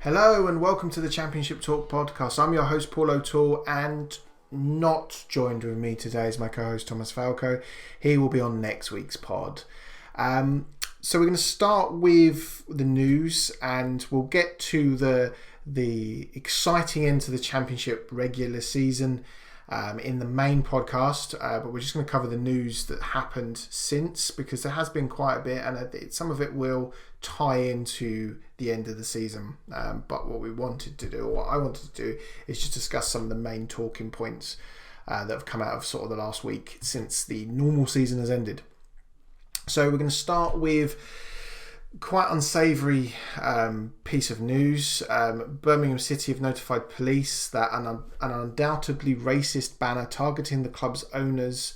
Hello and welcome to the Championship Talk podcast. I'm your host Paul O'Toole, and not joined with me today is my co-host Thomas Falco. He will be on next week's pod. So we're going to start with the news, and we'll get to the exciting end to the Championship regular season in the main podcast, but we're just going to cover the news that happened since, because there has been quite a bit, and some of it will tie into the end of the season. But what we wanted to do, or what I wanted to do, is just discuss some of the main talking points that have come out of sort of the last week since the normal season has ended. So we're going to start with quite unsavoury piece of news. Birmingham City have notified police that an undoubtedly racist banner targeting the club's owners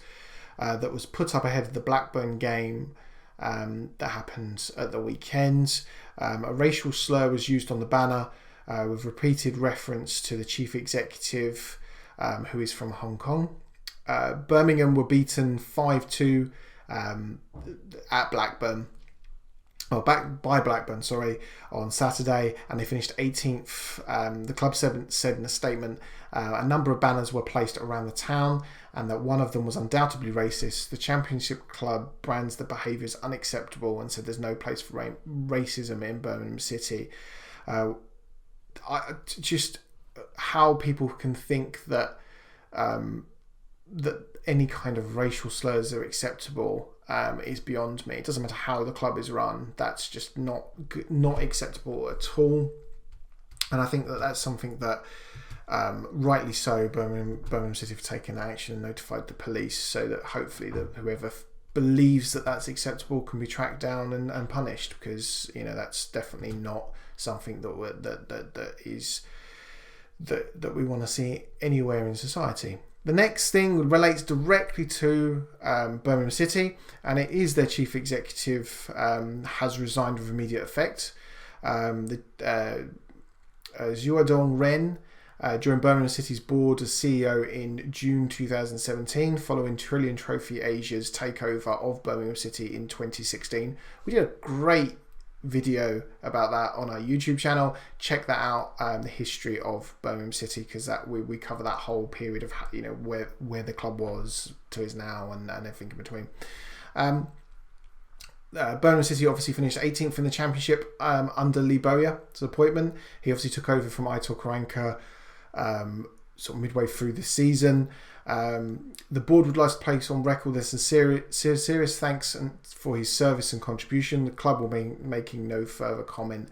that was put up ahead of the Blackburn game that happened at the weekend. A racial slur was used on the banner with repeated reference to the chief executive, who is from Hong Kong. Birmingham were beaten 5-2 at Blackburn. By Blackburn, on Saturday, and they finished 18th. The club said in a statement, a number of banners were placed around the town, and that one of them was undoubtedly racist. The Championship club brands the behaviour as unacceptable and said there's no place for racism in Birmingham City. Just how people can think that that any kind of racial slurs are acceptable is beyond me. It doesn't matter how the club is run. That's just not acceptable at all. And I think that that's something that, rightly so, Birmingham City have taken action and notified the police, so that hopefully whoever believes that that's acceptable can be tracked down and punished, because that's definitely not something that we want to see anywhere in society. The next thing relates directly to Birmingham City, and it is their chief executive has resigned with immediate effect. Zhuodong Ren joined Birmingham City's board as CEO in June 2017, following Trillion Trophy Asia's takeover of Birmingham City in 2016. We did a great video about that on our YouTube channel. Check that out, the history of Birmingham City, because that we cover that whole period of where the club was to is now and everything in between. Birmingham City obviously finished 18th in the Championship under Lee Bowyer's appointment. He obviously took over from Aitor Karanka sort of midway through the season. The board would like to place on record their serious thanks for his service and contribution. The club will be making no further comment.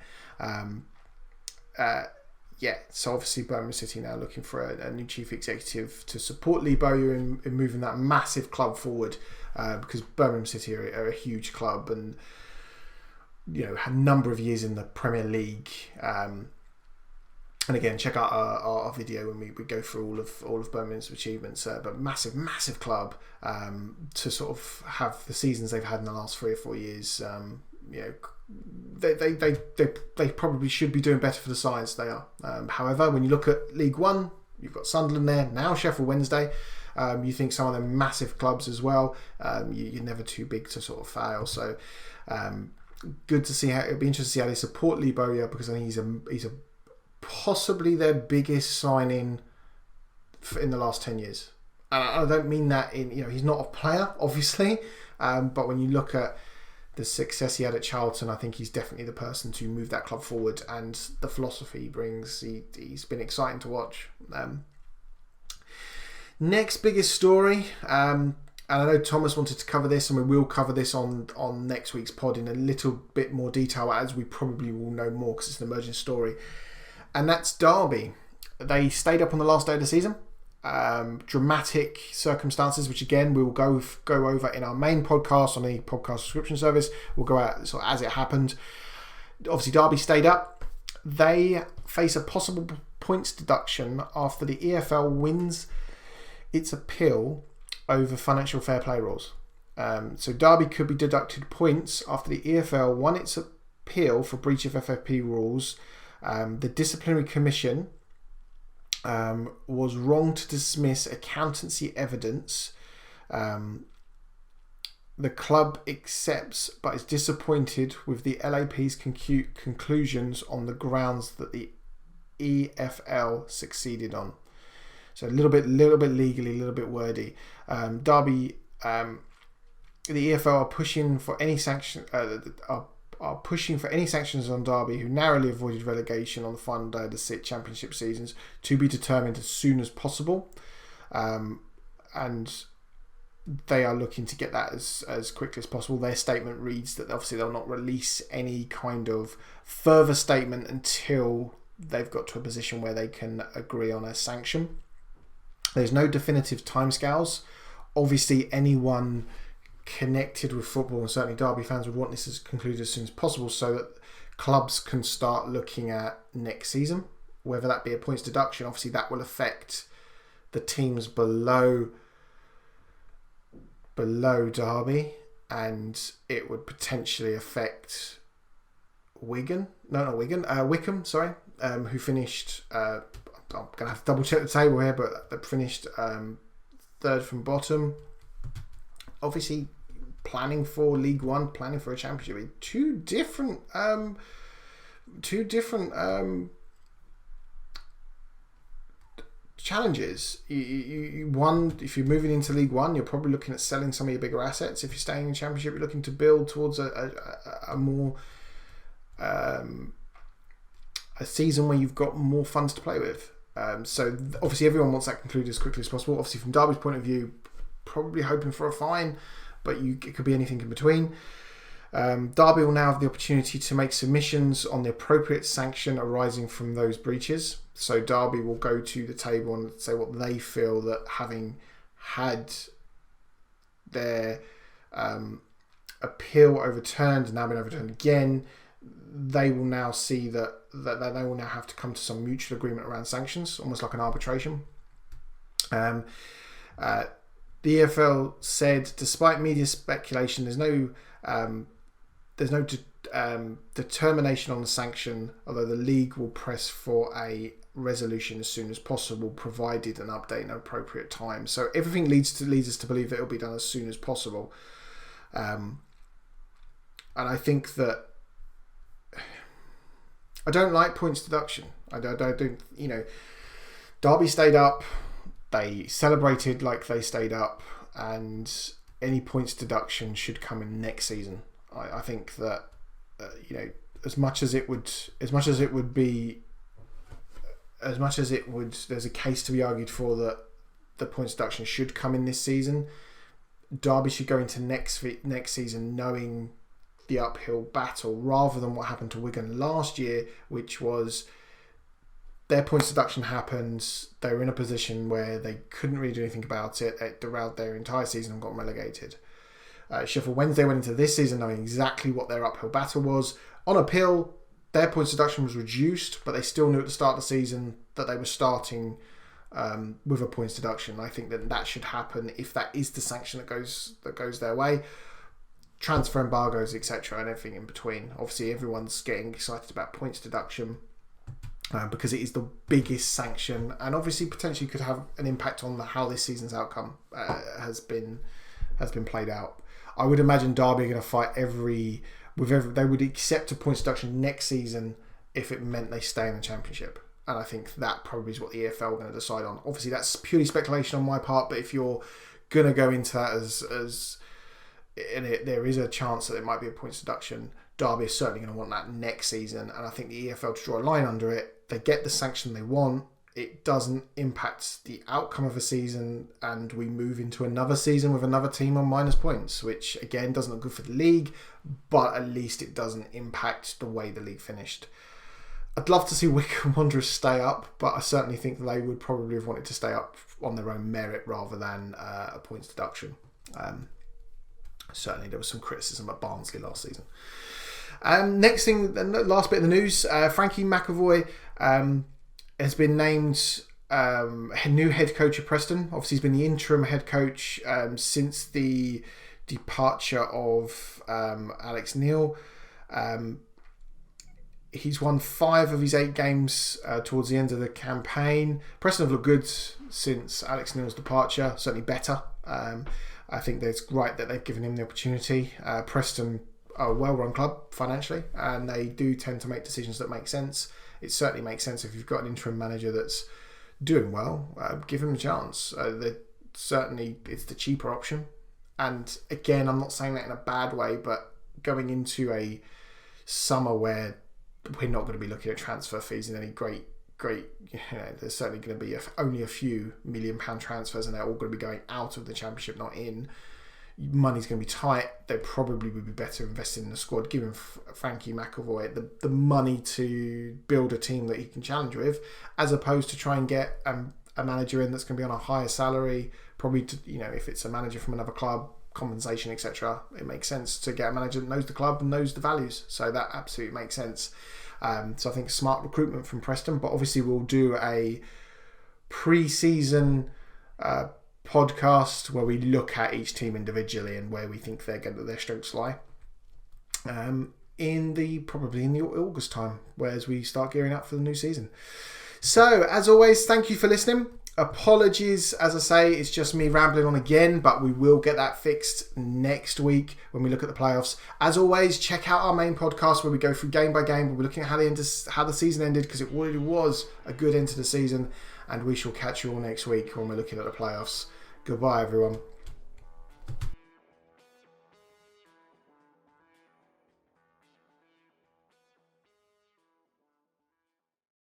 So obviously Birmingham City now looking for a new chief executive to support Lee Bowyer in moving that massive club forward, because Birmingham City are a huge club and had a number of years in the Premier League. And again, check out our video when we go through all of Birmingham's achievements. But massive club, to sort of have the seasons they've had in the last 3 or 4 years. They probably should be doing better for the size they are. However, when you look at League One, you've got Sunderland there now, Sheffield Wednesday. You think some of them massive clubs as well. You're never too big to sort of fail. So good to see it'd be interesting to see how they support Lee Bowyer, because I think he's a possibly their biggest signing in the last 10 years. And I don't mean that in, he's not a player, obviously, but when you look at the success he had at Charlton, I think he's definitely the person to move that club forward, and the philosophy he brings, he's been exciting to watch. Next biggest story, and I know Thomas wanted to cover this, and we will cover this on next week's pod in a little bit more detail, as we probably will know more because it's an emerging story. And that's Derby. They stayed up on the last day of the season. Dramatic circumstances, which again we will go over in our main podcast on the podcast subscription service. We'll go out sort of as it happened. Obviously, Derby stayed up. They face a possible points deduction after the EFL wins its appeal over financial fair play rules. So Derby could be deducted points after the EFL won its appeal for breach of FFP rules. The disciplinary commission was wrong to dismiss accountancy evidence The club accepts but is disappointed with the LAP's conclusions on the grounds that the EFL succeeded on. So a little bit legally, a little bit wordy. Derby, the EFL are pushing for any sanctions on Derby, who narrowly avoided relegation on the final day of the Championship seasons, to be determined as soon as possible, and they are looking to get that as quickly as possible. Their statement reads that obviously they'll not release any kind of further statement until they've got to a position where they can agree on a sanction. There's no definitive timescales. Obviously, anyone connected with football, and certainly Derby fans, would want this as concluded as soon as possible so that clubs can start looking at next season, whether that be a points deduction. Obviously, that will affect the teams below Derby, and it would potentially affect Wickham, sorry, who finished, I'm going to have to double check the table here, but they finished third from bottom. Obviously, planning for League One, planning for a Championship, two different challenges. One, if you're moving into League One, you're probably looking at selling some of your bigger assets. If you're staying in Championship, you're looking to build towards a more a season where you've got more funds to play with. So obviously everyone wants that concluded as quickly as possible. Obviously from Derby's point of view, probably hoping for a fine, but it could be anything in between. Derby will now have the opportunity to make submissions on the appropriate sanction arising from those breaches. So Derby will go to the table and say what they feel that, having had their appeal overturned and now been overturned again, they will now see that they will now have to come to some mutual agreement around sanctions, almost like an arbitration. The EFL said, despite media speculation, there's no determination on the sanction, although the league will press for a resolution as soon as possible, provided an update in an appropriate time. So everything leads us to believe that it'll be done as soon as possible. And I think that I don't like points deduction. I don't, Derby stayed up. They celebrated like they stayed up, and any points deduction should come in next season. I think that there's a case to be argued for that the points deduction should come in this season. Derby should go into next season knowing the uphill battle, rather than what happened to Wigan last year, which was their points deduction happened. They were in a position where they couldn't really do anything about it. It derailed their entire season and got relegated. Sheffield Wednesday went into this season knowing exactly what their uphill battle was. On appeal, their points deduction was reduced, but they still knew at the start of the season that they were starting with a points deduction. I think that should happen if that is the sanction that goes their way. Transfer embargoes, etc., and everything in between. Obviously, everyone's getting excited about points deduction because it is the biggest sanction, and obviously potentially could have an impact on how this season's outcome has been played out. I would imagine Derby are going to fight they would accept a points deduction next season if it meant they stay in the Championship. And I think that probably is what the EFL are going to decide on. Obviously, that's purely speculation on my part, but if you're going to go into that there is a chance that it might be a points deduction, Derby is certainly going to want that next season. And I think the EFL, to draw a line under it, they get the sanction they want. It doesn't impact the outcome of a season, and we move into another season with another team on minus points, which again doesn't look good for the league, but at least it doesn't impact the way the league finished. I'd love to see Wycombe Wanderers stay up, but I certainly think that they would probably have wanted to stay up on their own merit rather than a points deduction. Certainly there was some criticism at Barnsley last season. Next thing, the last bit of the news, Frankie McAvoy has been named new head coach of Preston. Obviously, he's been the interim head coach since the departure of Alex Neil. He's won 5 of his 8 games towards the end of the campaign. Preston have looked good since Alex Neil's departure, certainly better. I think it's right that they've given him the opportunity. Preston are a well-run club financially, and they do tend to make decisions that make sense. It certainly makes sense if you've got an interim manager that's doing well. Give him a chance. Certainly, it's the cheaper option. And again, I'm not saying that in a bad way, but going into a summer where we're not going to be looking at transfer fees in any great, there's certainly going to be only a few £1 million transfers, and they're all going to be going out of the Championship, not in. Money's going to be tight. They probably would be better invested in the squad, giving Frankie McAvoy the money to build a team that he can challenge with, as opposed to try and get a manager in that's going to be on a higher salary. Probably, if it's a manager from another club, compensation, etc. It makes sense to get a manager that knows the club and knows the values. So that absolutely makes sense. So I think smart recruitment from Preston, but obviously we'll do a pre-season podcast where we look at each team individually and where we think their strengths lie. Probably in the August time, whereas we start gearing up for the new season. So as always, thank you for listening. Apologies, as I say, it's just me rambling on again, but we will get that fixed next week when we look at the playoffs. As always, check out our main podcast where we go through game by game. We're looking at how the season ended, because it really was a good end to the season, and we shall catch you all next week when we're looking at the playoffs. Goodbye, everyone.